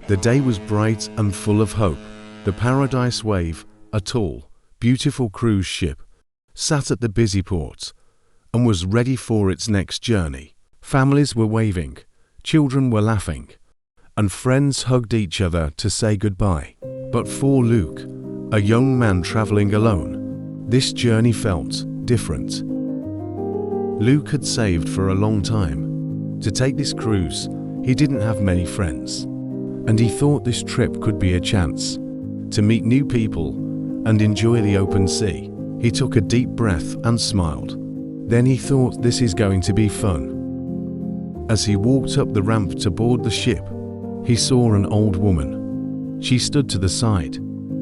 The day was bright and full of hope. The Paradise Wave, a tall, beautiful cruise ship, sat at the busy port and was ready for its next journey. Families were waving, children were laughing, and friends hugged each other to say goodbye. But for Luke, a young man traveling alone, this journey felt different. Luke had saved for a long time to take this cruise. He didn't have many friends, and he thought this trip could be a chance to meet new people and enjoy the open sea. He took a deep breath and smiled. Then he thought, this is going to be fun. As he walked up the ramp to board the ship, he saw an old woman. She stood to the side,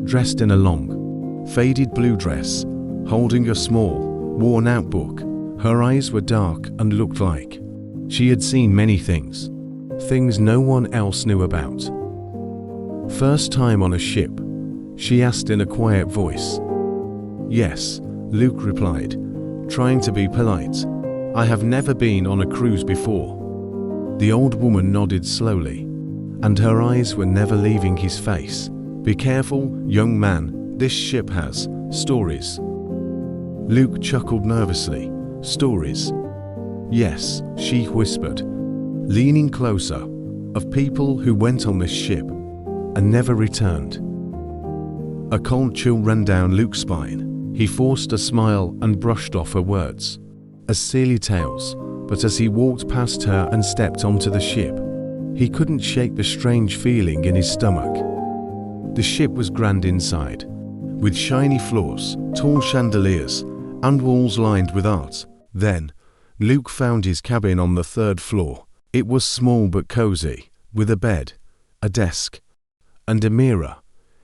dressed in a long, faded blue dress, holding a small, worn-out book. Her eyes were dark and looked like she had seen many things no one else knew about. First time on a ship? She asked in a quiet voice. Yes, Luke replied, trying to be polite. I have never been on a cruise before. The old woman nodded slowly, and her eyes were never leaving his face. Be careful, young man, this ship has stories. Luke chuckled nervously. Stories? Yes, she whispered, leaning closer, of people who went on this ship and never returned. A cold chill ran down Luke's spine. He forced a smile and brushed off her words as silly tales, but as he walked past her and stepped onto the ship, he couldn't shake the strange feeling in his stomach. The ship was grand inside, with shiny floors, tall chandeliers, and walls lined with art. Then, Luke found his cabin on the third floor. It was small but cozy, with a bed, a desk, and a mirror.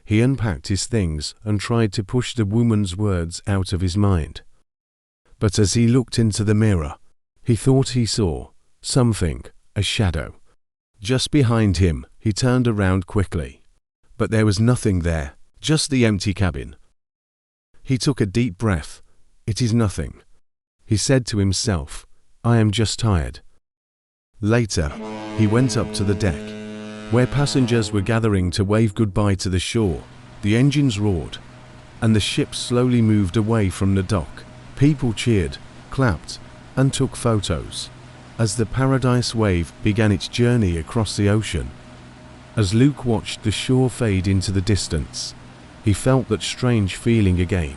He unpacked his things and tried to push the woman's words out of his mind. But as he looked into the mirror, he thought he saw something, a shadow. Just behind him, he turned around quickly. But there was nothing there, just the empty cabin. He took a deep breath. It is nothing, he said to himself. I am just tired. Later, he went up to the deck, where passengers were gathering to wave goodbye to the shore. The engines roared, and the ship slowly moved away from the dock. People cheered, clapped, and took photos as the Paradise Wave began its journey across the ocean. As Luke watched the shore fade into the distance, he felt that strange feeling again,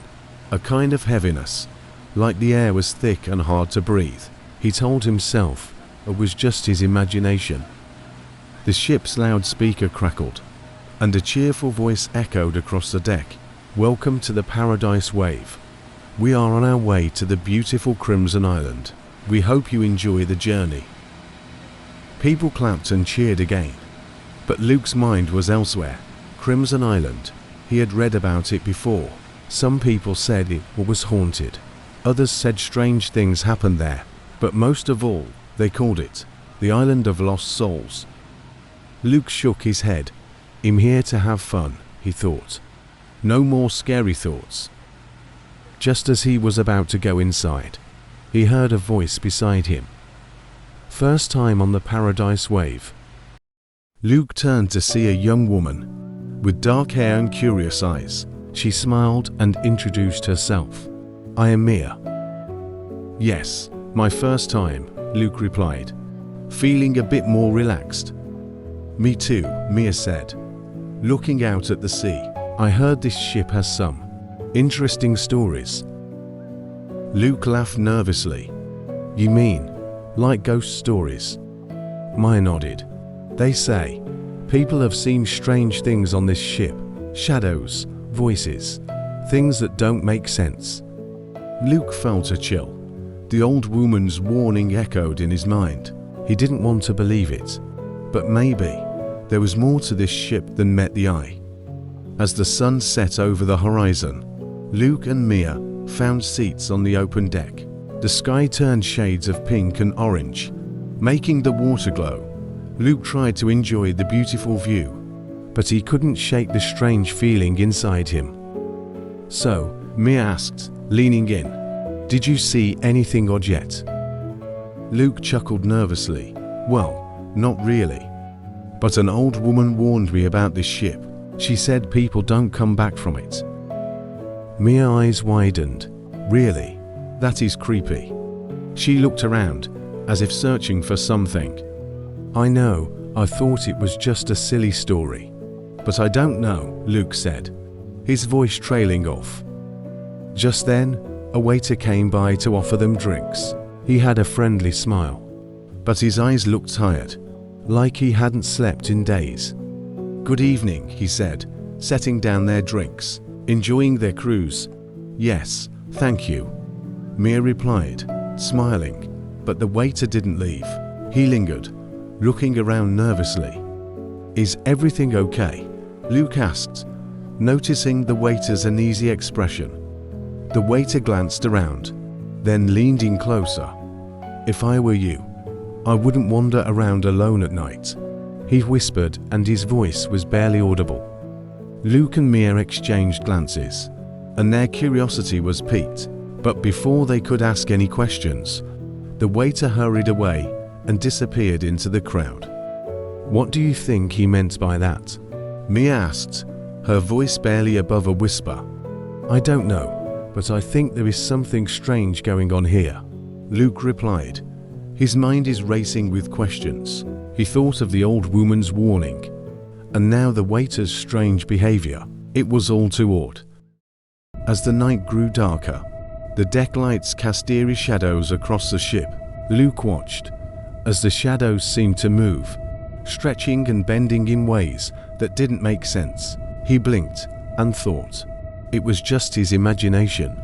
a kind of heaviness, like the air was thick and hard to breathe. He told himself it was just his imagination. The ship's loudspeaker crackled, and a cheerful voice echoed across the deck. Welcome to the Paradise Wave. We are on our way to the beautiful Crimson Island. We hope you enjoy the journey. People clapped and cheered again, but Luke's mind was elsewhere. Crimson Island. He had read about it before. Some people said it was haunted. Others said strange things happened there. But most of all, they called it the Island of Lost Souls. Luke shook his head. I'm here to have fun, he thought. No more scary thoughts. Just as he was about to go inside, he heard a voice beside him. First time on the Paradise Wave. Luke turned to see a young woman with dark hair and curious eyes. She smiled and introduced herself. I am Mia. Yes, my first time, Luke replied, feeling a bit more relaxed. Me too, Mia said, looking out at the sea. I heard this ship has some interesting stories. Luke laughed nervously. You mean, like ghost stories? Mia nodded. They say, people have seen strange things on this ship. Shadows, voices, things that don't make sense. Luke felt a chill. The old woman's warning echoed in his mind. He didn't want to believe it, but maybe there was more to this ship than met the eye. As the sun set over the horizon, Luke and Mia found seats on the open deck. The sky turned shades of pink and orange, making the water glow. Luke tried to enjoy the beautiful view, but he couldn't shake the strange feeling inside him. So, Mia asked, leaning in, did you see anything odd yet? Luke chuckled nervously. Well, not really. But an old woman warned me about this ship. She said people don't come back from it. Mia's eyes widened. Really? That is creepy. She looked around, as if searching for something. I know, I thought it was just a silly story. But I don't know, Luke said, his voice trailing off. Just then, a waiter came by to offer them drinks. He had a friendly smile, but his eyes looked tired, like he hadn't slept in days. Good evening, he said, setting down their drinks. Enjoying their cruise? Yes, thank you, Mia replied, smiling, but the waiter didn't leave. He lingered, looking around nervously. Is everything okay? Luke asked, noticing the waiter's uneasy expression. The waiter glanced around, then leaned in closer. If I were you, I wouldn't wander around alone at night, he whispered, and his voice was barely audible. Luke and Mia exchanged glances, and their curiosity was piqued, but before they could ask any questions, the waiter hurried away and disappeared into the crowd. What do you think he meant by that? Mia asked, her voice barely above a whisper. I don't know, but I think there is something strange going on here, Luke replied. His mind is racing with questions. He thought of the old woman's warning, and now the waiter's strange behavior. It was all too odd. As the night grew darker, the deck lights cast eerie shadows across the ship. Luke watched as the shadows seemed to move, stretching and bending in ways that didn't make sense. He blinked and thought it was just his imagination,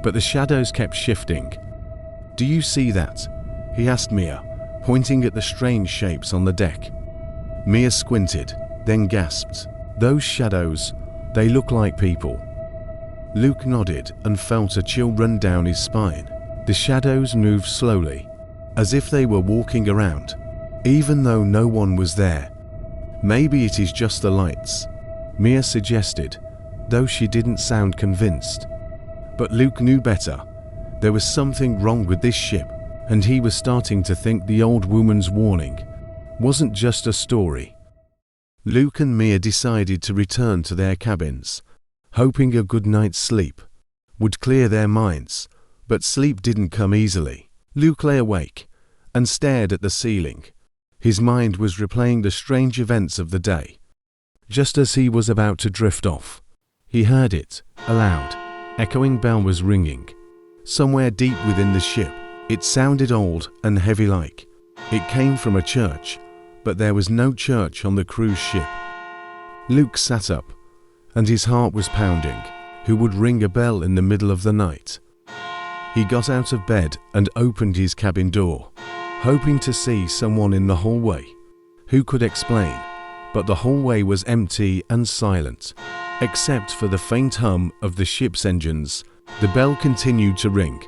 but the shadows kept shifting. Do you see that? He asked Mia, pointing at the strange shapes on the deck. Mia squinted, then gasped. Those shadows, they look like people. Luke nodded and felt a chill run down his spine. The shadows moved slowly, as if they were walking around, even though no one was there. Maybe it is just the lights, Mia suggested, though she didn't sound convinced. But Luke knew better. There was something wrong with this ship, and he was starting to think the old woman's warning wasn't just a story. Luke and Mia decided to return to their cabins, hoping a good night's sleep would clear their minds, but sleep didn't come easily. Luke lay awake and stared at the ceiling. His mind was replaying the strange events of the day. Just as he was about to drift off, he heard it. A loud, echoing bell was ringing. Somewhere deep within the ship, it sounded old and heavy-like. It came from a church, but there was no church on the cruise ship. Luke sat up, and his heart was pounding. Who would ring a bell in the middle of the night? He got out of bed and opened his cabin door, hoping to see someone in the hallway. Who could explain? But the hallway was empty and silent, except for the faint hum of the ship's engines. The bell continued to ring,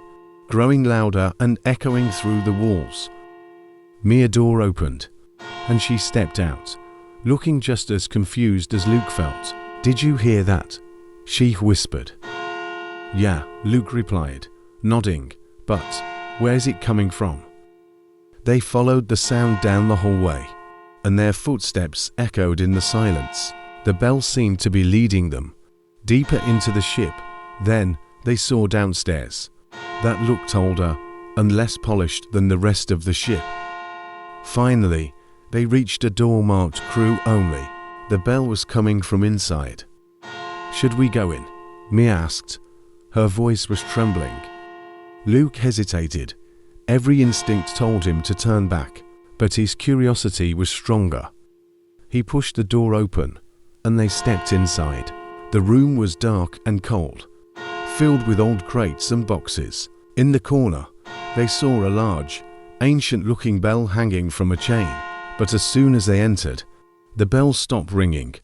growing louder and echoing through the walls. Mia's door opened, and she stepped out, looking just as confused as Luke felt. Did you hear that? She whispered. Yeah, Luke replied, nodding, but where's it coming from? They followed the sound down the hallway, and their footsteps echoed in the silence. The bell seemed to be leading them deeper into the ship. Then they saw downstairs that looked older and less polished than the rest of the ship. Finally, they reached a door marked crew only. The bell was coming from inside. Should we go in? Mia asked. Her voice was trembling. Luke hesitated. Every instinct told him to turn back, but his curiosity was stronger. He pushed the door open, and they stepped inside. The room was dark and cold, filled with old crates and boxes. In the corner, they saw a large, ancient-looking bell hanging from a chain, but as soon as they entered, the bell stopped ringing.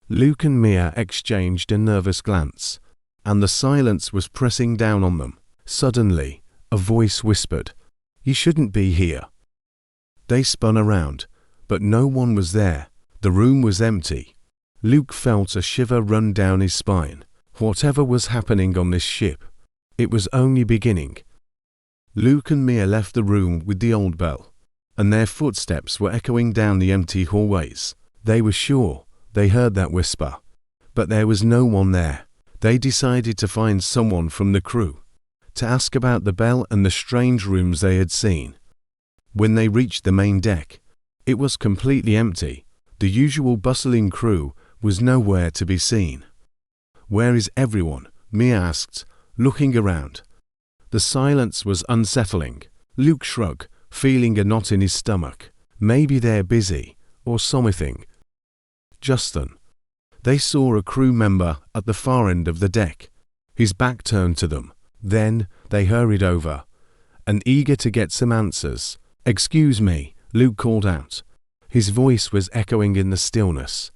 Luke and Mia exchanged a nervous glance, and the silence was pressing down on them. Suddenly, a voice whispered, "You shouldn't be here." They spun around, but no one was there. The room was empty. Luke felt a shiver run down his spine. Whatever was happening on this ship, it was only beginning. Luke and Mia left the room with the old bell, and their footsteps were echoing down the empty hallways. They were sure they heard that whisper, but there was no one there. They decided to find someone from the crew to ask about the bell and the strange rooms they had seen. When they reached the main deck, it was completely empty. The usual bustling crew was nowhere to be seen. "Where is everyone?" Mia asked, looking around. The silence was unsettling. Luke shrugged, feeling a knot in his stomach. Maybe they're busy, or something. Just then, they saw a crew member at the far end of the deck, his back turned to them. Then they hurried over, and eager to get some answers. "Excuse me," Luke called out. His voice was echoing in the stillness.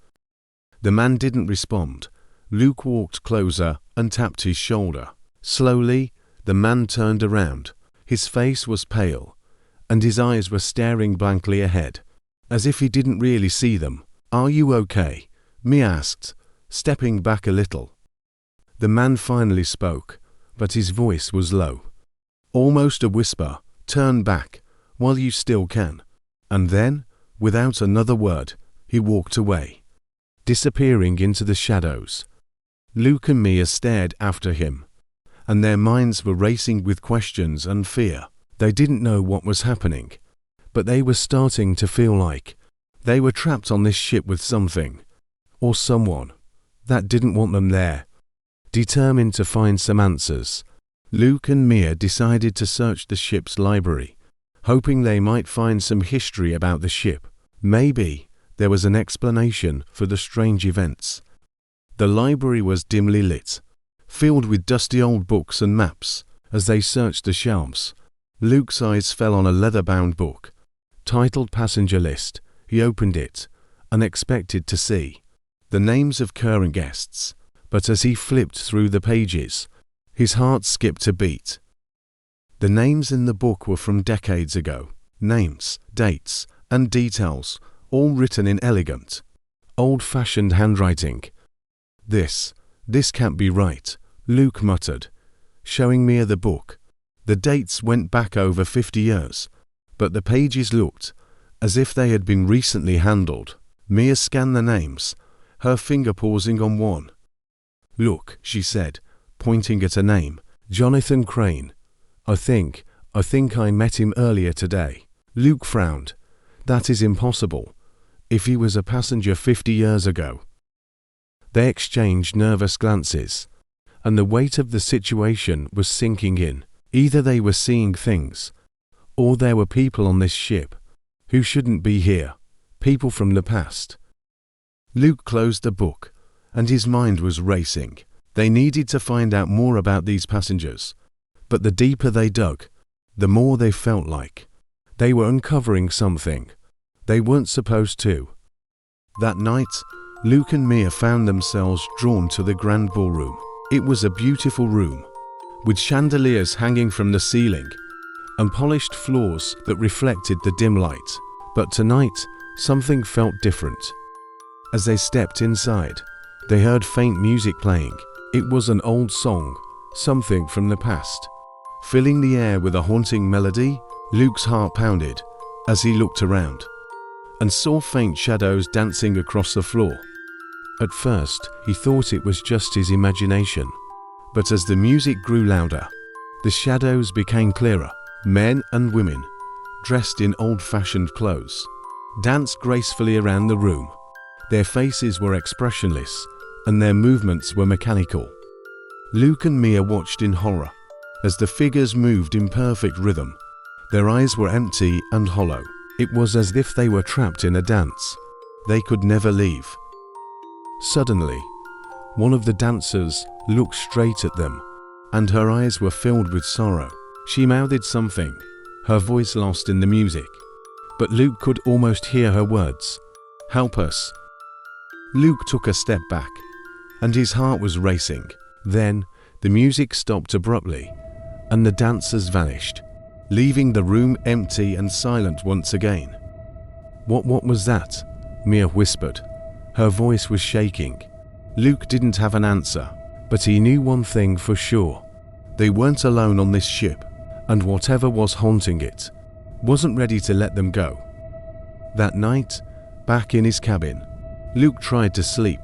The man didn't respond. Luke walked closer and tapped his shoulder. Slowly, the man turned around. His face was pale, and his eyes were staring blankly ahead, as if he didn't really see them. "Are you okay?" Mia asked, stepping back a little. The man finally spoke, but his voice was low. Almost a whisper. "Turn back, while you still can." And then, without another word, he walked away, disappearing into the shadows. Luke and Mia stared after him, and their minds were racing with questions and fear. They didn't know what was happening, but they were starting to feel like they were trapped on this ship with something, or someone, that didn't want them there. Determined to find some answers, Luke and Mia decided to search the ship's library, hoping they might find some history about the ship. Maybe there was an explanation for the strange events. The library was dimly lit, filled with dusty old books and maps. As they searched the shelves, Luke's eyes fell on a leather-bound book, titled Passenger List. He opened it and expected to see the names of current guests, but as he flipped through the pages, his heart skipped a beat. The names in the book were from decades ago. Names, dates, and details, all written in elegant, old-fashioned handwriting. This can't be right," Luke muttered, showing Mia the book. The dates went back over 50 years, but the pages looked as if they had been recently handled. Mia scanned the names, her finger pausing on one. "Look," she said, pointing at a name. "Jonathan Crane. I think I met him earlier today." Luke frowned. "That is impossible, if he was a passenger 50 years ago." They exchanged nervous glances, and the weight of the situation was sinking in. Either they were seeing things, or there were people on this ship who shouldn't be here, people from the past. Luke closed the book, and his mind was racing. They needed to find out more about these passengers, but the deeper they dug, the more they felt like they were uncovering something they weren't supposed to. That night, Luke and Mia found themselves drawn to the grand ballroom. It was a beautiful room, with chandeliers hanging from the ceiling and polished floors that reflected the dim light. But tonight, something felt different. As they stepped inside, they heard faint music playing. It was an old song, something from the past. Filling the air with a haunting melody, Luke's heart pounded as he looked around and saw faint shadows dancing across the floor. At first, he thought it was just his imagination, but as the music grew louder, the shadows became clearer. Men and women, dressed in old-fashioned clothes, danced gracefully around the room. Their faces were expressionless, and their movements were mechanical. Luke and Mia watched in horror as the figures moved in perfect rhythm. Their eyes were empty and hollow. It was as if they were trapped in a dance they could never leave. Suddenly, one of the dancers looked straight at them, and her eyes were filled with sorrow. She mouthed something, her voice lost in the music, but Luke could almost hear her words. "Help us." Luke took a step back, and his heart was racing. Then, the music stopped abruptly, and the dancers vanished, leaving the room empty and silent once again. What was that?" Mia whispered. Her voice was shaking. Luke didn't have an answer, but he knew one thing for sure. They weren't alone on this ship, and whatever was haunting it wasn't ready to let them go. That night, back in his cabin, Luke tried to sleep,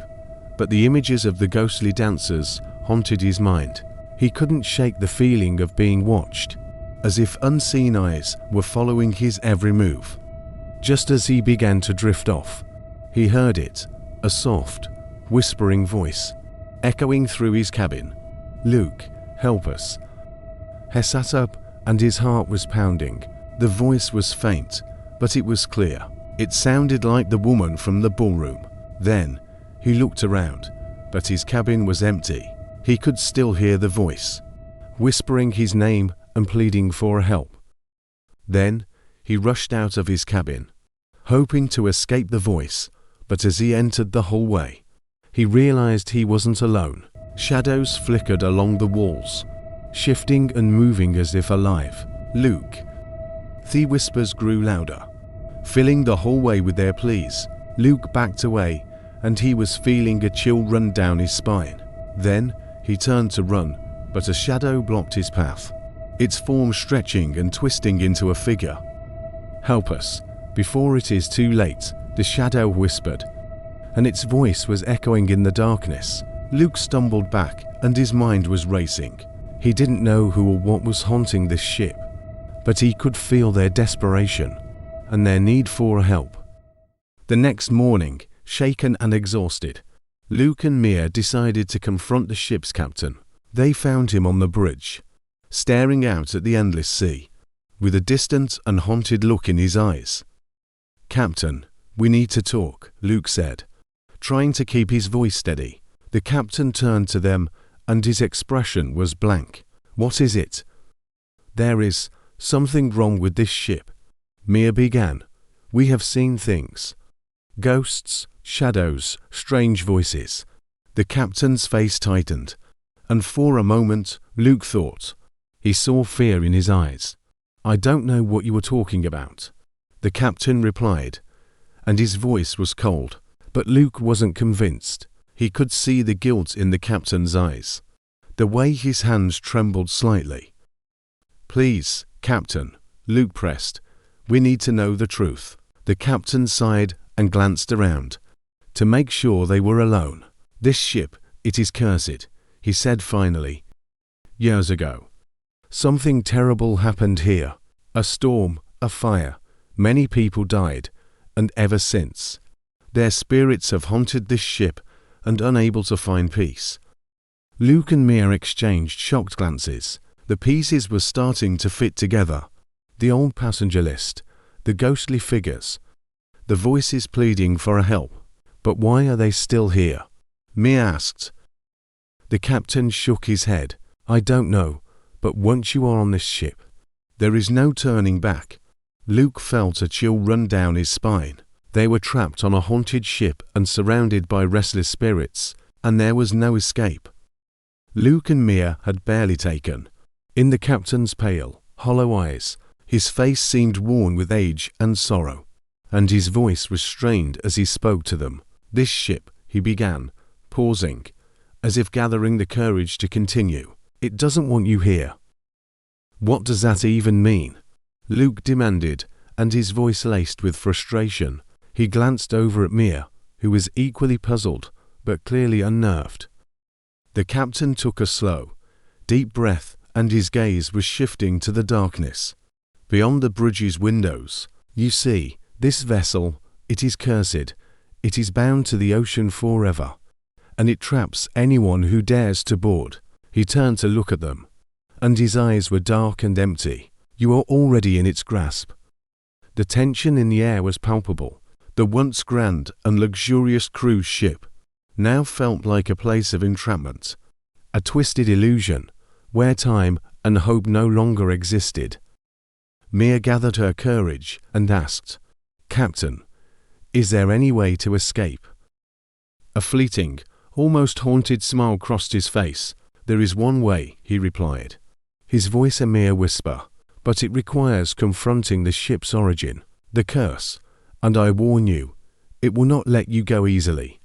but the images of the ghostly dancers haunted his mind. He couldn't shake the feeling of being watched, as if unseen eyes were following his every move. Just as he began to drift off, he heard it, a soft, whispering voice, echoing through his cabin. "Luke, help us." He sat up and his heart was pounding. The voice was faint, but it was clear. It sounded like the woman from the ballroom. Then, he looked around, but his cabin was empty. He could still hear the voice, whispering his name and pleading for help. Then, he rushed out of his cabin, hoping to escape the voice, but as he entered the hallway, he realized he wasn't alone. Shadows flickered along the walls, shifting and moving as if alive. "Luke." The whispers grew louder, filling the hallway with their pleas. Luke backed away, and he was feeling a chill run down his spine. Then, he turned to run, but a shadow blocked his path, its form stretching and twisting into a figure. "Help us, before it is too late," the shadow whispered, and its voice was echoing in the darkness. Luke stumbled back, and his mind was racing. He didn't know who or what was haunting this ship, but he could feel their desperation and their need for help. The next morning, shaken and exhausted, Luke and Mia decided to confront the ship's captain. They found him on the bridge, staring out at the endless sea, with a distant and haunted look in his eyes. "Captain, we need to talk," Luke said, trying to keep his voice steady. The captain turned to them, and his expression was blank. "What is it?" "There is something wrong with this ship," Mia began. "We have seen things. Ghosts, shadows, strange voices." The captain's face tightened, and for a moment, Luke thought he saw fear in his eyes. "I don't know what you were talking about," the captain replied, and his voice was cold. But Luke wasn't convinced. He could see the guilt in the captain's eyes, the way his hands trembled slightly. "Please, Captain," Luke pressed, "we need to know the truth." The captain sighed and glanced around, to make sure they were alone. "This ship, it is cursed," he said finally. "Years ago, something terrible happened here. A storm, a fire, many people died, and ever since, their spirits have haunted this ship and unable to find peace." Luke and Mia exchanged shocked glances. The pieces were starting to fit together. The old passenger list, the ghostly figures, the voices pleading for help. But why are they still here? Mia asked. The captain shook his head. "I don't know, but once you are on this ship, there is no turning back." Luke felt a chill run down his spine. They were trapped on a haunted ship and surrounded by restless spirits, and there was no escape. Luke and Mia had barely taken in the captain's pale, hollow eyes. His face seemed worn with age and sorrow, and his voice was strained as he spoke to them. "This ship," he began, pausing, as if gathering the courage to continue. "It doesn't want you here." "What does that even mean?" Luke demanded, and his voice laced with frustration. He glanced over at Mia, who was equally puzzled, but clearly unnerved. The captain took a slow, deep breath, and his gaze was shifting to the darkness beyond the bridge's windows. "You see, this vessel, it is cursed. It is bound to the ocean forever, and it traps anyone who dares to board." He turned to look at them, and his eyes were dark and empty. "You are already in its grasp." The tension in the air was palpable. The once grand and luxurious cruise ship now felt like a place of entrapment, a twisted illusion where time and hope no longer existed. Mia gathered her courage and asked, "Captain, is there any way to escape?" A fleeting, almost haunted smile crossed his face. "There is one way," he replied, his voice a mere whisper, "but it requires confronting the ship's origin, the curse, and I warn you, it will not let you go easily."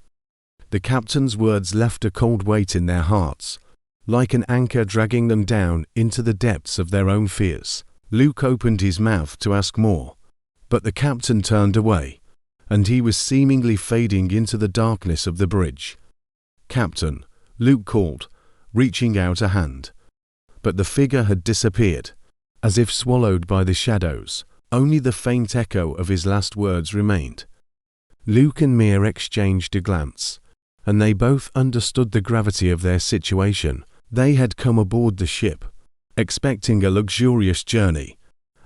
The captain's words left a cold weight in their hearts, like an anchor dragging them down into the depths of their own fears. Luke opened his mouth to ask more, but the captain turned away, and he was seemingly fading into the darkness of the bridge. "Captain," Luke called, reaching out a hand. But the figure had disappeared, as if swallowed by the shadows. Only the faint echo of his last words remained. Luke and Mia exchanged a glance, and they both understood the gravity of their situation. They had come aboard the ship, expecting a luxurious journey,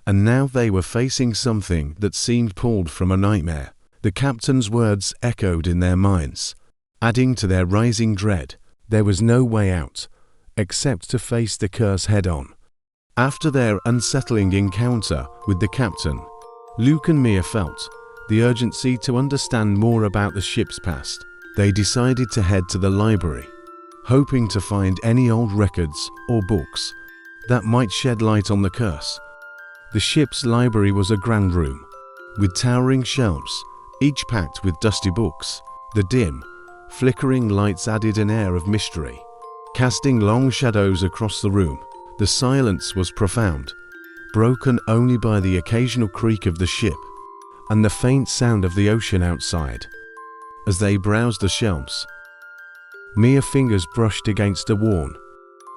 and now they were facing something that seemed pulled from a nightmare. The captain's words echoed in their minds, adding to their rising dread. There was no way out, except to face the curse head-on. After their unsettling encounter with the captain, Luke and Mia felt the urgency to understand more about the ship's past. They decided to head to the library, hoping to find any old records or books that might shed light on the curse. The ship's library was a grand room, with towering shelves, each packed with dusty books. The dim, flickering lights added an air of mystery, casting long shadows across the room. The silence was profound, broken only by the occasional creak of the ship and the faint sound of the ocean outside. As they browsed the shelves, Mia's fingers brushed against a worn,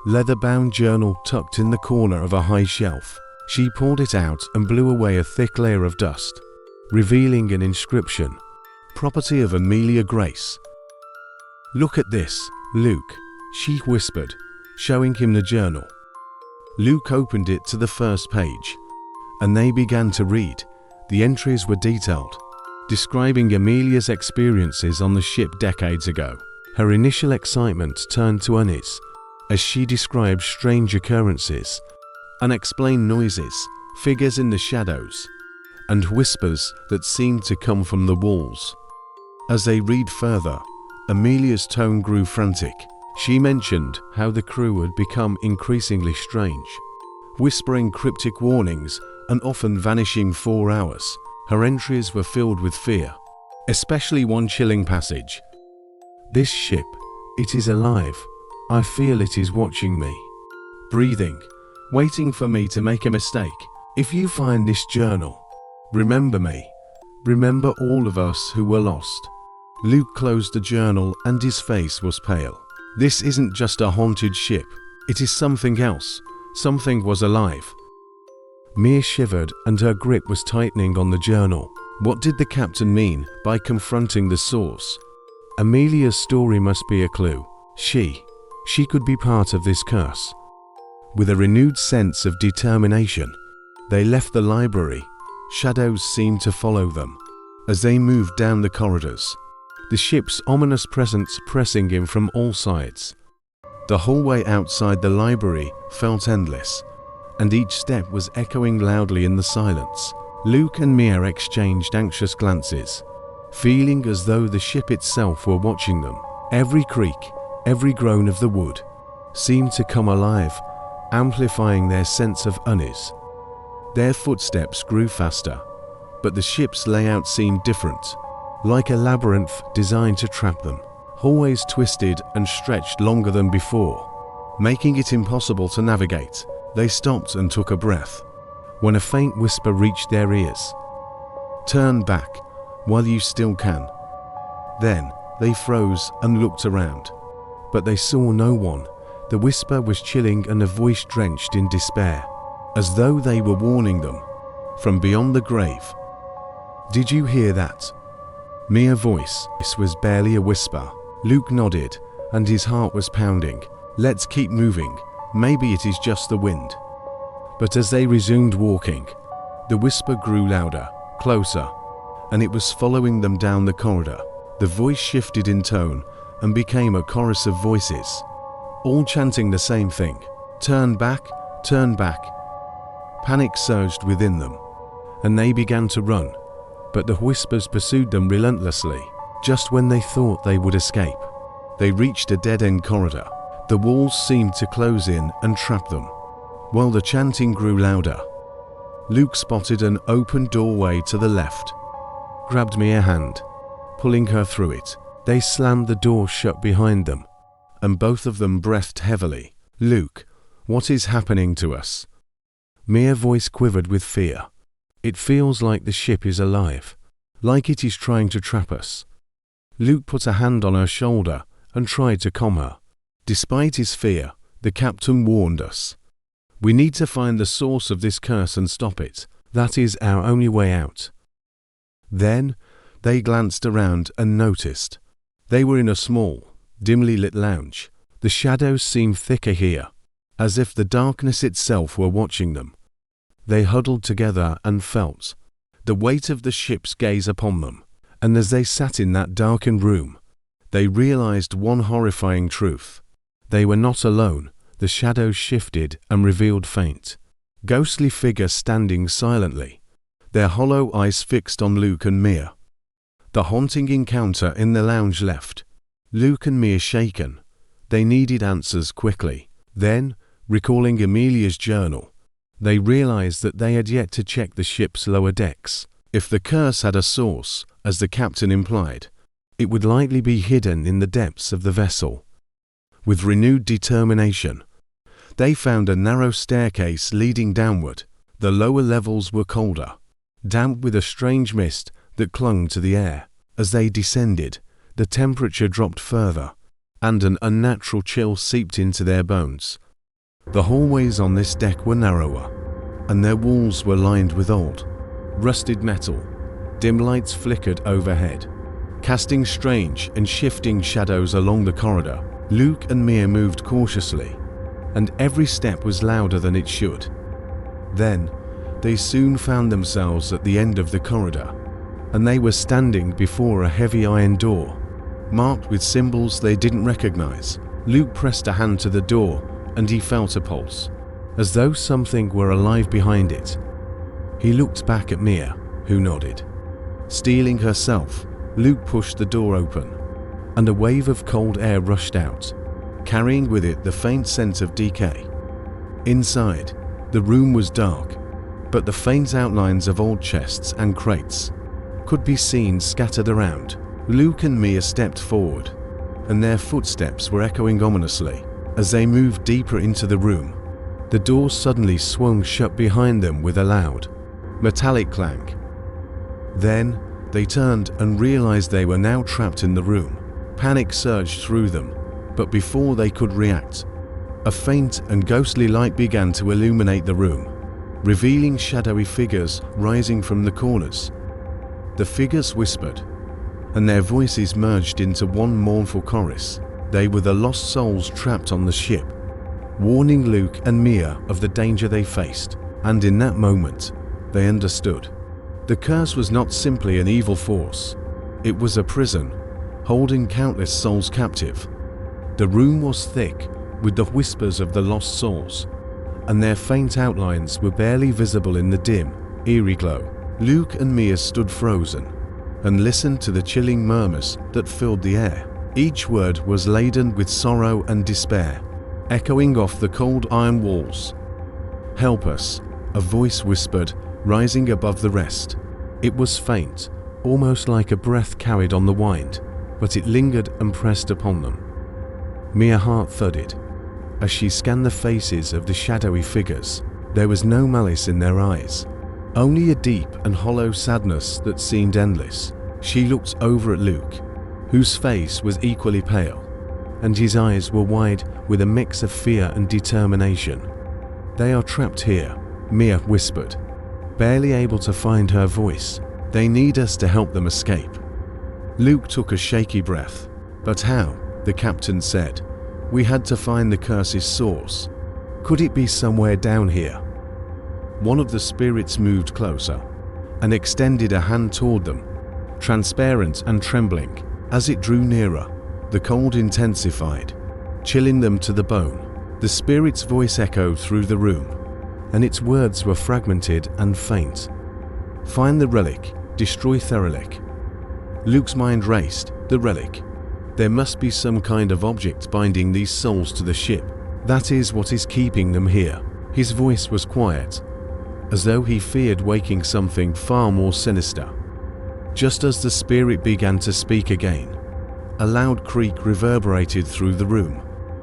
leather-bound journal tucked in the corner of a high shelf. She pulled it out and blew away a thick layer of dust, revealing an inscription, "Property of Amelia Grace." "Look at this, Luke," she whispered, showing him the journal. Luke opened it to the first page, and they began to read. The entries were detailed, describing Amelia's experiences on the ship decades ago. Her initial excitement turned to unease as she described strange occurrences, unexplained noises, figures in the shadows, and whispers that seemed to come from the walls. As they read further, Amelia's tone grew frantic. She mentioned how the crew had become increasingly strange, whispering cryptic warnings and often vanishing for hours. Her entries were filled with fear, especially one chilling passage. "This ship, it is alive. I feel it is watching me, breathing, waiting for me to make a mistake. If you find this journal, remember me. Remember all of us who were lost." Luke closed the journal and his face was pale. This isn't just a haunted ship. It is something else. Something was alive. Mia shivered and her grip was tightening on the journal. What did the captain mean by confronting the source? Amelia's story must be a clue. She could be part of this curse. With a renewed sense of determination, they left the library. Shadows seemed to follow them as they moved down the corridors, the ship's ominous presence pressing in from all sides. The hallway outside the library felt endless, and each step was echoing loudly in the silence. Luke and Mia exchanged anxious glances, feeling as though the ship itself were watching them. Every creak, every groan of the wood seemed to come alive, amplifying their sense of unease. Their footsteps grew faster, but the ship's layout seemed different, like a labyrinth designed to trap them. Hallways twisted and stretched longer than before, making it impossible to navigate. They stopped and took a breath, when a faint whisper reached their ears. "Turn back, while you still can." Then, they froze and looked around, but they saw no one. The whisper was chilling and a voice drenched in despair, as though they were warning them from beyond the grave. "Did you hear that?" Mia's voice. This was barely a whisper. Luke nodded, and his heart was pounding. "Let's keep moving. Maybe it is just the wind." But as they resumed walking, the whisper grew louder, closer, and it was following them down the corridor. The voice shifted in tone and became a chorus of voices, all chanting the same thing. "Turn back, turn back." Panic surged within them, and they began to run, but the whispers pursued them relentlessly. Just when they thought they would escape, they reached a dead-end corridor. The walls seemed to close in and trap them, while the chanting grew louder. Luke spotted an open doorway to the left, grabbed Mia's hand, pulling her through it. They slammed the door shut behind them, and both of them breathed heavily. "Luke, what is happening to us? Mia's voice quivered with fear. "It feels like the ship is alive, like it is trying to trap us." Luke put a hand on her shoulder and tried to calm her. Despite his fear, the captain warned us. "We need to find the source of this curse and stop it. That is our only way out." Then they glanced around and noticed. They were in a small, dimly lit lounge. The shadows seemed thicker here, as if the darkness itself were watching them. They huddled together and felt the weight of the ship's gaze upon them, and as they sat in that darkened room, they realized one horrifying truth. They were not alone. The shadows shifted and revealed faint, ghostly figures standing silently, their hollow eyes fixed on Luke and Mia. The haunting encounter in the lounge left Luke and Mia shaken. They needed answers quickly. Then, recalling Amelia's journal, they realized that they had yet to check the ship's lower decks. If the curse had a source, as the captain implied, it would likely be hidden in the depths of the vessel. With renewed determination, they found a narrow staircase leading downward. The lower levels were colder, damp with a strange mist that clung to the air. As they descended, the temperature dropped further, and an unnatural chill seeped into their bones. The hallways on this deck were narrower, and their walls were lined with old, rusted metal. Dim lights flickered overhead, casting strange and shifting shadows along the corridor. Luke and Mia moved cautiously, and every step was louder than it should. Then, they soon found themselves at the end of the corridor, and they were standing before a heavy iron door, marked with symbols they didn't recognize. Luke pressed a hand to the door, and he felt a pulse, as though something were alive behind it. He looked back at Mia, who nodded. Steeling herself, Luke pushed the door open, and a wave of cold air rushed out, carrying with it the faint scent of decay. Inside, the room was dark, but the faint outlines of old chests and crates could be seen scattered around. Luke and Mia stepped forward, and their footsteps were echoing ominously. As they moved deeper into the room, the door suddenly swung shut behind them with a loud, metallic clang. Then, they turned and realized they were now trapped in the room. Panic surged through them, but before they could react, a faint and ghostly light began to illuminate the room, revealing shadowy figures rising from the corners. The figures whispered, and their voices merged into one mournful chorus. They were the lost souls trapped on the ship, warning Luke and Mia of the danger they faced. And in that moment, they understood. The curse was not simply an evil force. It was a prison, holding countless souls captive. The room was thick with the whispers of the lost souls, and their faint outlines were barely visible in the dim, eerie glow. Luke and Mia stood frozen and listened to the chilling murmurs that filled the air. Each word was laden with sorrow and despair, echoing off the cold iron walls. "Help us," a voice whispered, rising above the rest. It was faint, almost like a breath carried on the wind, but it lingered and pressed upon them. Mia's heart thudded as she scanned the faces of the shadowy figures. There was no malice in their eyes, only a deep and hollow sadness that seemed endless. She looked over at Luke, whose face was equally pale, and his eyes were wide with a mix of fear and determination. "They are trapped here," Mia whispered, barely able to find her voice. "They need us to help them escape." Luke took a shaky breath. "But how?" the captain said. "We had to find the curse's source. Could it be somewhere down here?" One of the spirits moved closer and extended a hand toward them, transparent and trembling. As it drew nearer, the cold intensified, chilling them to the bone. The spirit's voice echoed through the room, and its words were fragmented and faint. "Find the relic, destroy the relic." Luke's mind raced. The relic. There must be some kind of object binding these souls to the ship. That is what is keeping them here. His voice was quiet, as though he feared waking something far more sinister. Just as the spirit began to speak again, a loud creak reverberated through the room,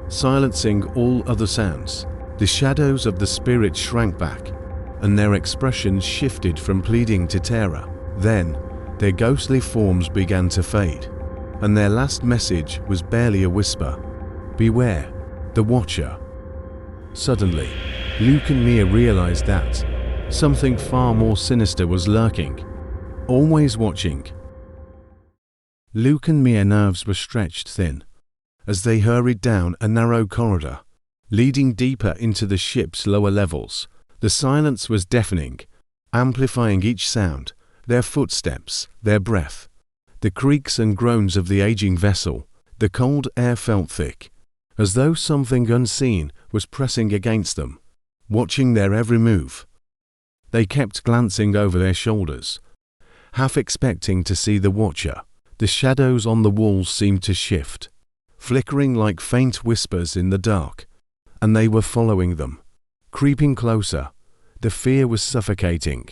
silencing all other sounds. The shadows of the spirit shrank back, and their expressions shifted from pleading to terror. Then, their ghostly forms began to fade, and their last message was barely a whisper. "Beware, the Watcher." Suddenly, Luke and Mia realized that something far more sinister was lurking, always watching. Luke and Mia's nerves were stretched thin as they hurried down a narrow corridor, leading deeper into the ship's lower levels. The silence was deafening, amplifying each sound, their footsteps, their breath, the creaks and groans of the aging vessel. The cold air felt thick, as though something unseen was pressing against them, watching their every move. They kept glancing over their shoulders, half expecting to see the Watcher. The shadows on the walls seemed to shift, flickering like faint whispers in the dark, and they were following them, creeping closer. The fear was suffocating.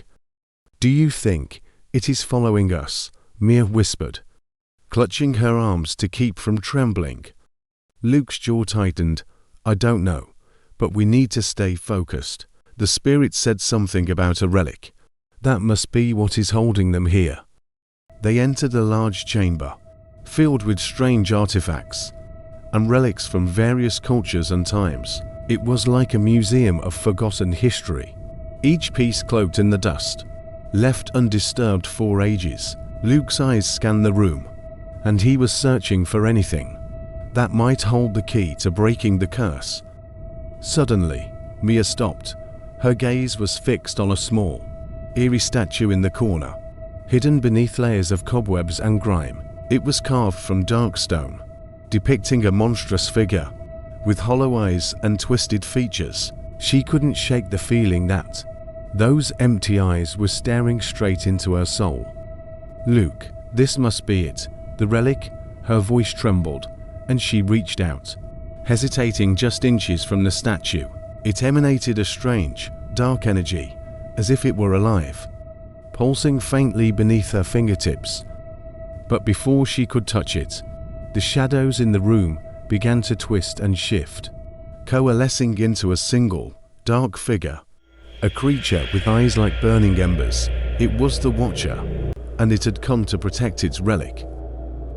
"Do you think it is following us?" Mia whispered, clutching her arms to keep from trembling. Luke's jaw tightened. "I don't know, but we need to stay focused." The spirit said something about a relic. That must be what is holding them here. They entered a large chamber, filled with strange artifacts and relics from various cultures and times. It was like a museum of forgotten history, each piece cloaked in the dust, left undisturbed for ages. Luke's eyes scanned the room, and he was searching for anything that might hold the key to breaking the curse. Suddenly, Mia stopped. Her gaze was fixed on a small, eerie statue in the corner, hidden beneath layers of cobwebs and grime. It was carved from dark stone, depicting a monstrous figure with hollow eyes and twisted features. She couldn't shake the feeling that those empty eyes were staring straight into her soul. "Luke, this must be it. The relic." Her voice trembled, and she reached out, hesitating just inches from the statue. It emanated a strange, dark energy, as if it were alive, pulsing faintly beneath her fingertips. But before she could touch it, the shadows in the room began to twist and shift, coalescing into a single, dark figure, a creature with eyes like burning embers. It was the Watcher, and it had come to protect its relic.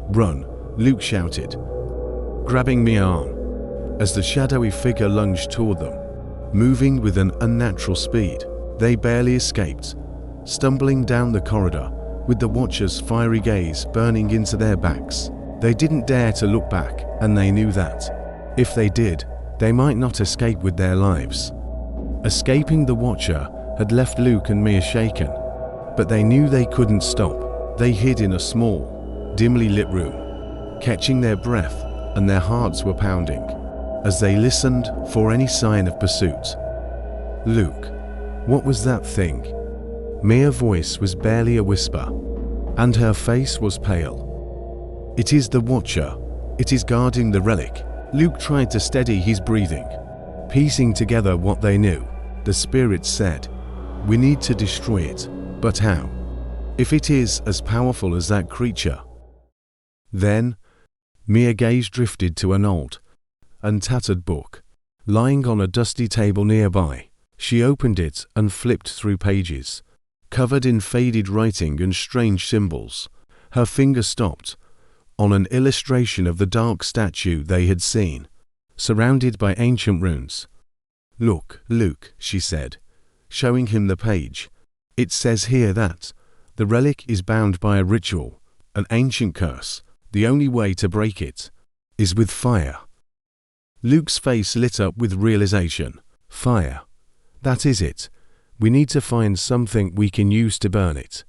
"Run!" Luke shouted, grabbing Mia's arm, as the shadowy figure lunged toward them, moving with an unnatural speed. They barely escaped, stumbling down the corridor, with the Watcher's fiery gaze burning into their backs. They didn't dare to look back, and they knew that, if they did, they might not escape with their lives. Escaping the Watcher had left Luke and Mia shaken, but they knew they couldn't stop. They hid in a small, dimly lit room, catching their breath, and their hearts were pounding as they listened for any sign of pursuit. "Luke, what was that thing?" Mia's voice was barely a whisper, and her face was pale. "It is the Watcher. It is guarding the relic." Luke tried to steady his breathing, piecing together what they knew. The spirit said, "We need to destroy it, but how? If it is as powerful as that creature?" Then, Mia's gaze drifted to an old and tattered book, lying on a dusty table nearby. She opened it and flipped through pages, covered in faded writing and strange symbols. Her finger stopped on an illustration of the dark statue they had seen, surrounded by ancient runes. "Look, Luke," she said, showing him the page. "It says here that the relic is bound by a ritual, an ancient curse. The only way to break it is with fire." Luke's face lit up with realization. Fire. That is it. We need to find something we can use to burn it.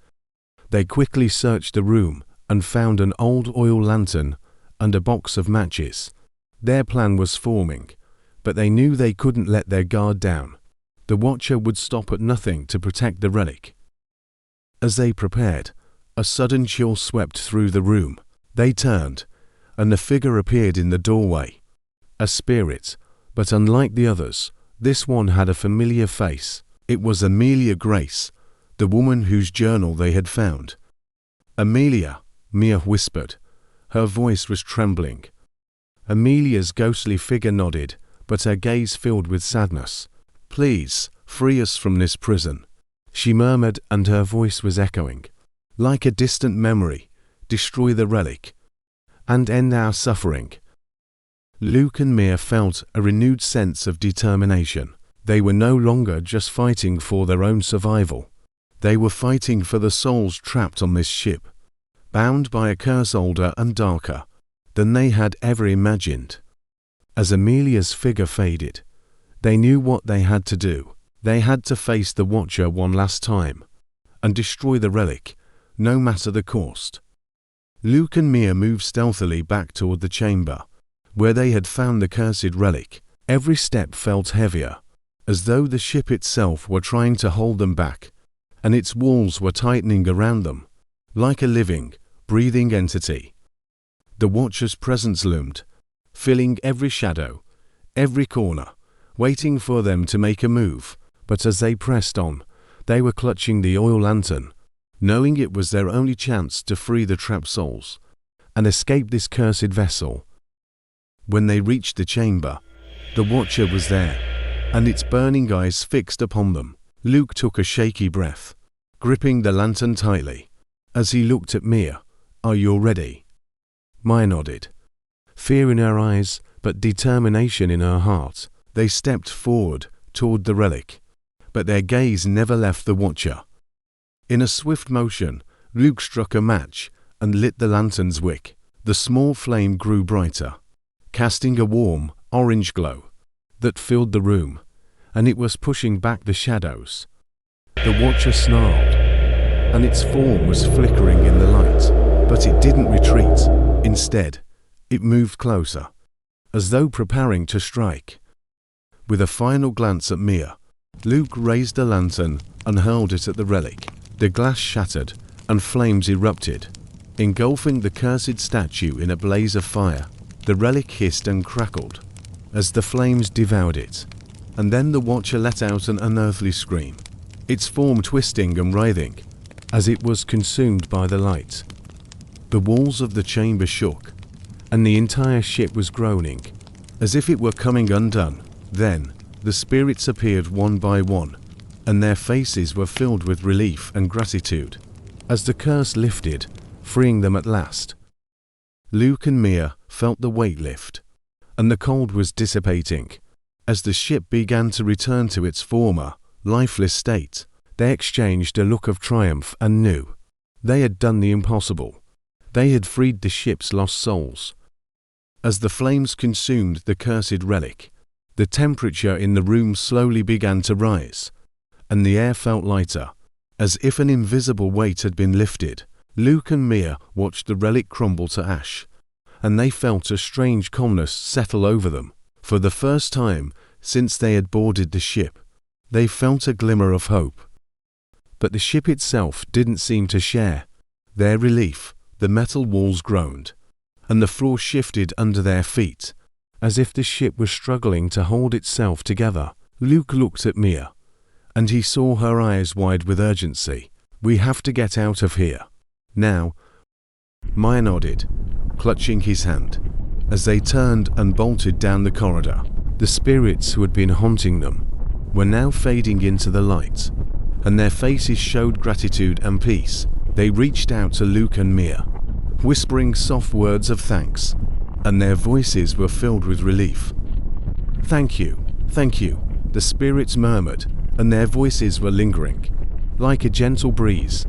They quickly searched the room and found an old oil lantern and a box of matches. Their plan was forming, but they knew they couldn't let their guard down. The Watcher would stop at nothing to protect the relic. As they prepared, a sudden chill swept through the room. They turned, and the figure appeared in the doorway. A spirit, but unlike the others, this one had a familiar face. It was Amelia Grace, the woman whose journal they had found. "Amelia," Mia whispered. Her voice was trembling. Amelia's ghostly figure nodded, but her gaze filled with sadness. "Please, free us from this prison," she murmured, and her voice was echoing. "Like a distant memory, destroy the relic, and end our suffering." Luke and Mia felt a renewed sense of determination. They were no longer just fighting for their own survival. They were fighting for the souls trapped on this ship, bound by a curse older and darker than they had ever imagined. As Amelia's figure faded, they knew what they had to do. They had to face the Watcher one last time and destroy the relic, no matter the cost. Luke and Mia moved stealthily back toward the chamber, where they had found the cursed relic. Every step felt heavier, as though the ship itself were trying to hold them back, and its walls were tightening around them, like a living, breathing entity. The Watcher's presence loomed, filling every shadow, every corner, waiting for them to make a move. But as they pressed on, they were clutching the oil lantern, knowing it was their only chance to free the trapped souls and escape this cursed vessel. When they reached the chamber, the Watcher was there, and its burning eyes fixed upon them. Luke took a shaky breath, gripping the lantern tightly. As he looked at Mia, "Are you ready?" Mia nodded, fear in her eyes but determination in her heart. They stepped forward toward the relic, but their gaze never left the Watcher. In a swift motion, Luke struck a match and lit the lantern's wick. The small flame grew brighter, casting a warm, orange glow that filled the room, and it was pushing back the shadows. The Watcher snarled, and its form was flickering in the light, but it didn't retreat. Instead, it moved closer, as though preparing to strike. With a final glance at Mia, Luke raised the lantern and hurled it at the relic. The glass shattered, and flames erupted, engulfing the cursed statue in a blaze of fire. The relic hissed and crackled as the flames devoured it, and then the Watcher let out an unearthly scream, its form twisting and writhing as it was consumed by the light. The walls of the chamber shook, and the entire ship was groaning, as if it were coming undone. Then, the spirits appeared one by one, and their faces were filled with relief and gratitude, as the curse lifted, freeing them at last. Luke and Mia felt the weight lift, and the cold was dissipating. As the ship began to return to its former, lifeless state, they exchanged a look of triumph and knew they had done the impossible. They had freed the ship's lost souls. As the flames consumed the cursed relic, the temperature in the room slowly began to rise, and the air felt lighter, as if an invisible weight had been lifted. Luke and Mia watched the relic crumble to ash, and they felt a strange calmness settle over them. For the first time since they had boarded the ship, they felt a glimmer of hope. But the ship itself didn't seem to share their relief. The metal walls groaned, and the floor shifted under their feet, as if the ship was struggling to hold itself together. Luke looked at Mia, and he saw her eyes wide with urgency. "We have to get out of here now." Mia nodded, clutching his hand, as they turned and bolted down the corridor. The spirits who had been haunting them were now fading into the light, and their faces showed gratitude and peace. They reached out to Luke and Mia, whispering soft words of thanks, and their voices were filled with relief. Thank you," the spirits murmured, and their voices were lingering, like a gentle breeze.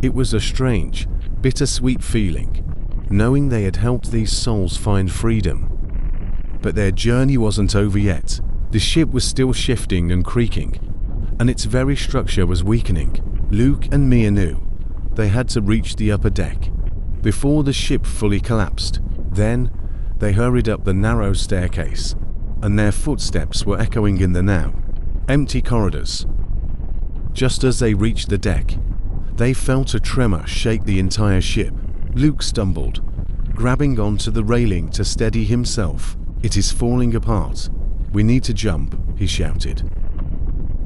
It was a strange, bittersweet feeling, knowing they had helped these souls find freedom. But their journey wasn't over yet. The ship was still shifting and creaking, and its very structure was weakening. Luke and Mia knew they had to reach the upper deck before the ship fully collapsed. Then, they hurried up the narrow staircase, and their footsteps were echoing in the now empty corridors. Just as they reached the deck, they felt a tremor shake the entire ship. Luke stumbled, grabbing onto the railing to steady himself. "It is falling apart. We need to jump," he shouted.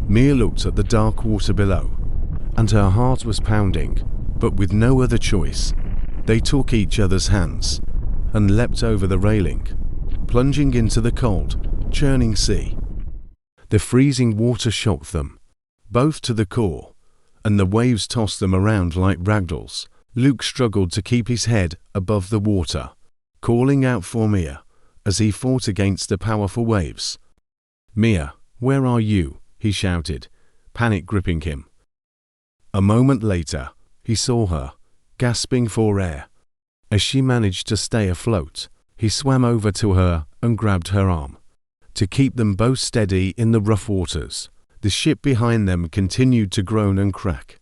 Mia looked at the dark water below, and her heart was pounding, but with no other choice, they took each other's hands and leapt over the railing, plunging into the cold, churning sea. The freezing water shocked them, both to the core, and the waves tossed them around like ragdolls. Luke struggled to keep his head above the water, calling out for Mia as he fought against the powerful waves. "Mia, where are you?" he shouted, panic gripping him. A moment later, he saw her, gasping for air. As she managed to stay afloat, he swam over to her and grabbed her arm. To keep them both steady in the rough waters, the ship behind them continued to groan and crack.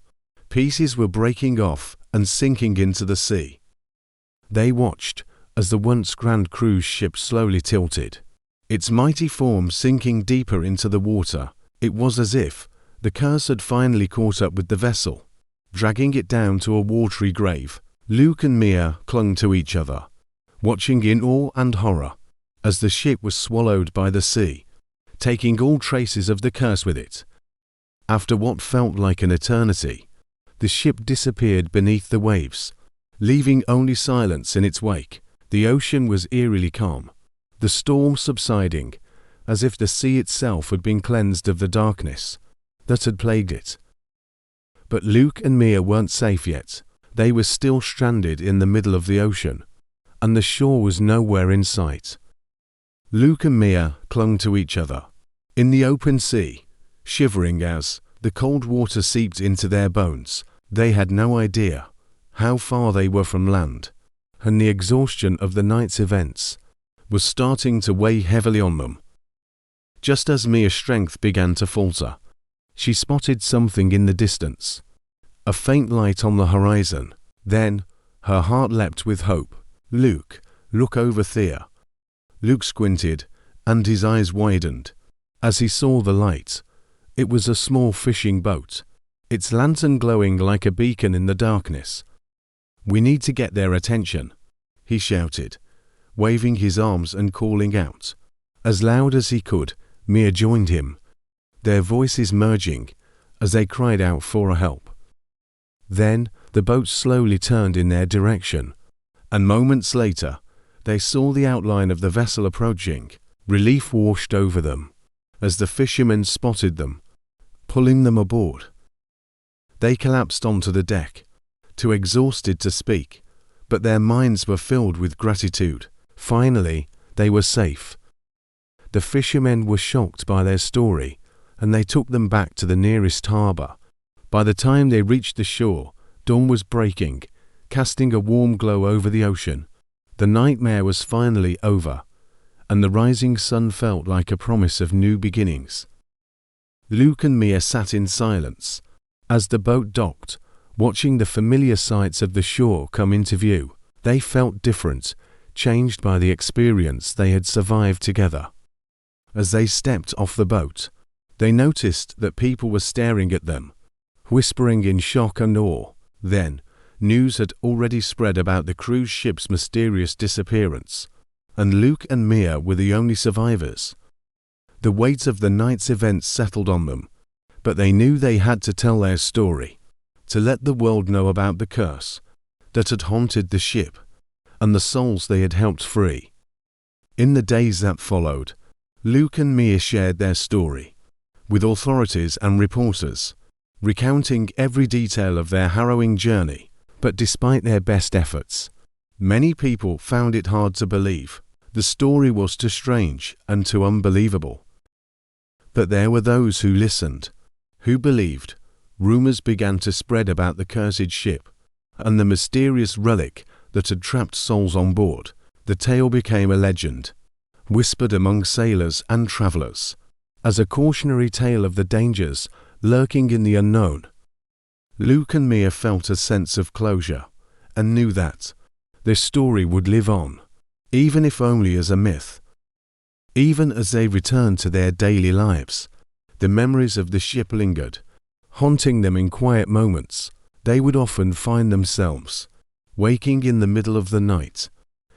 Pieces were breaking off and sinking into the sea. They watched as the once grand cruise ship slowly tilted, its mighty form sinking deeper into the water. It was as if the curse had finally caught up with the vessel, dragging it down to a watery grave. Luke and Mia clung to each other, watching in awe and horror as the ship was swallowed by the sea, taking all traces of the curse with it. After what felt like an eternity, the ship disappeared beneath the waves, leaving only silence in its wake. The ocean was eerily calm, the storm subsiding, as if the sea itself had been cleansed of the darkness that had plagued it. But Luke and Mia weren't safe yet. They were still stranded in the middle of the ocean, and the shore was nowhere in sight. Luke and Mia clung to each other, in the open sea, shivering as the cold water seeped into their bones. They had no idea how far they were from land, and the exhaustion of the night's events was starting to weigh heavily on them. Just as Mia's strength began to falter, she spotted something in the distance, a faint light on the horizon. Then her heart leapt with hope. "Luke, look over there." Luke squinted, and his eyes widened as he saw the light. It was a small fishing boat, its lantern glowing like a beacon in the darkness. "We need to get their attention," he shouted, waving his arms and calling out. As loud as he could, Mia joined him, their voices merging as they cried out for help. Then the boat slowly turned in their direction, and moments later they saw the outline of the vessel approaching. Relief washed over them as the fishermen spotted them, pulling them aboard. They collapsed onto the deck, too exhausted to speak, but their minds were filled with gratitude. Finally, they were safe. The fishermen were shocked by their story, and they took them back to the nearest harbor. By the time they reached the shore, dawn was breaking, casting a warm glow over the ocean. The nightmare was finally over, and the rising sun felt like a promise of new beginnings. Luke and Mia sat in silence as the boat docked, watching the familiar sights of the shore come into view. They felt different, changed by the experience they had survived together. As they stepped off the boat, they noticed that people were staring at them, whispering in shock and awe. Then, news had already spread about the cruise ship's mysterious disappearance, and Luke and Mia were the only survivors. The weight of the night's events settled on them, but they knew they had to tell their story, to let the world know about the curse that had haunted the ship and the souls they had helped free. In the days that followed, Luke and Mia shared their story with authorities and reporters, recounting every detail of their harrowing journey. But despite their best efforts, many people found it hard to believe. The story was too strange and too unbelievable. But there were those who listened, who believed. Rumors began to spread about the cursed ship and the mysterious relic that had trapped souls on board. The tale became a legend, whispered among sailors and travelers, as a cautionary tale of the dangers lurking in the unknown. Luke and Mia felt a sense of closure and knew that their story would live on, even if only as a myth. Even as they returned to their daily lives, the memories of the ship lingered, haunting them in quiet moments. They would often find themselves waking in the middle of the night,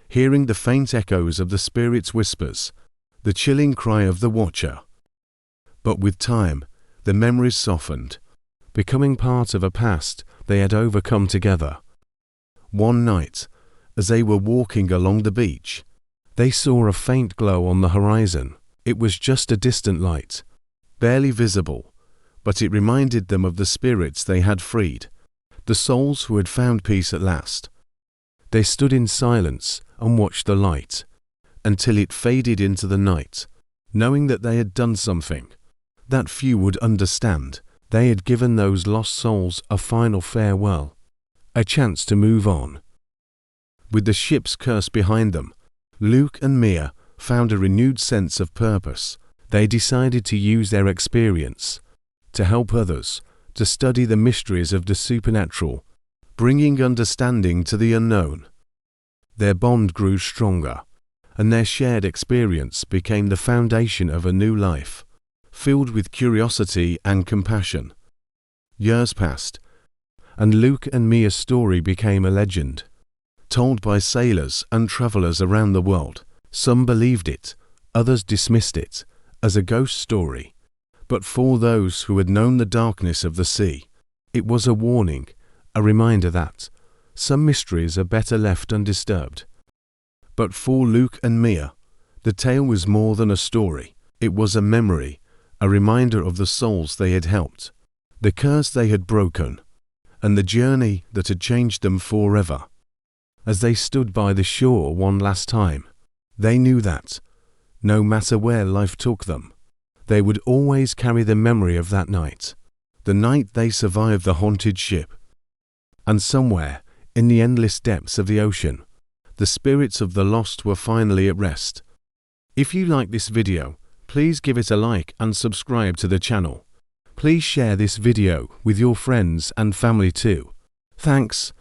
hearing the faint echoes of the spirit's whispers, the chilling cry of the watcher. But with time, the memories softened, becoming part of a past they had overcome together. One night, as they were walking along the beach, they saw a faint glow on the horizon. It was just a distant light, barely visible, but it reminded them of the spirits they had freed, the souls who had found peace at last. They stood in silence and watched the light, until it faded into the night, knowing that they had done something that few would understand. They had given those lost souls a final farewell, a chance to move on. With the ship's curse behind them, Luke and Mia found a renewed sense of purpose. They decided to use their experience to help others, to study the mysteries of the supernatural, bringing understanding to the unknown. Their bond grew stronger, and their shared experience became the foundation of a new life, filled with curiosity and compassion. Years passed, and Luke and Mia's story became a legend, told by sailors and travelers around the world. Some believed it, others dismissed it as a ghost story. But for those who had known the darkness of the sea, it was a warning, a reminder that some mysteries are better left undisturbed. But for Luke and Mia, the tale was more than a story. It was a memory, a reminder of the souls they had helped, the curse they had broken, and the journey that had changed them forever. As they stood by the shore one last time, they knew that, no matter where life took them, they would always carry the memory of that night, the night they survived the haunted ship. And somewhere, in the endless depths of the ocean, the spirits of the lost were finally at rest. If you like this video, please give it a like and subscribe to the channel. Please share this video with your friends and family too. Thanks.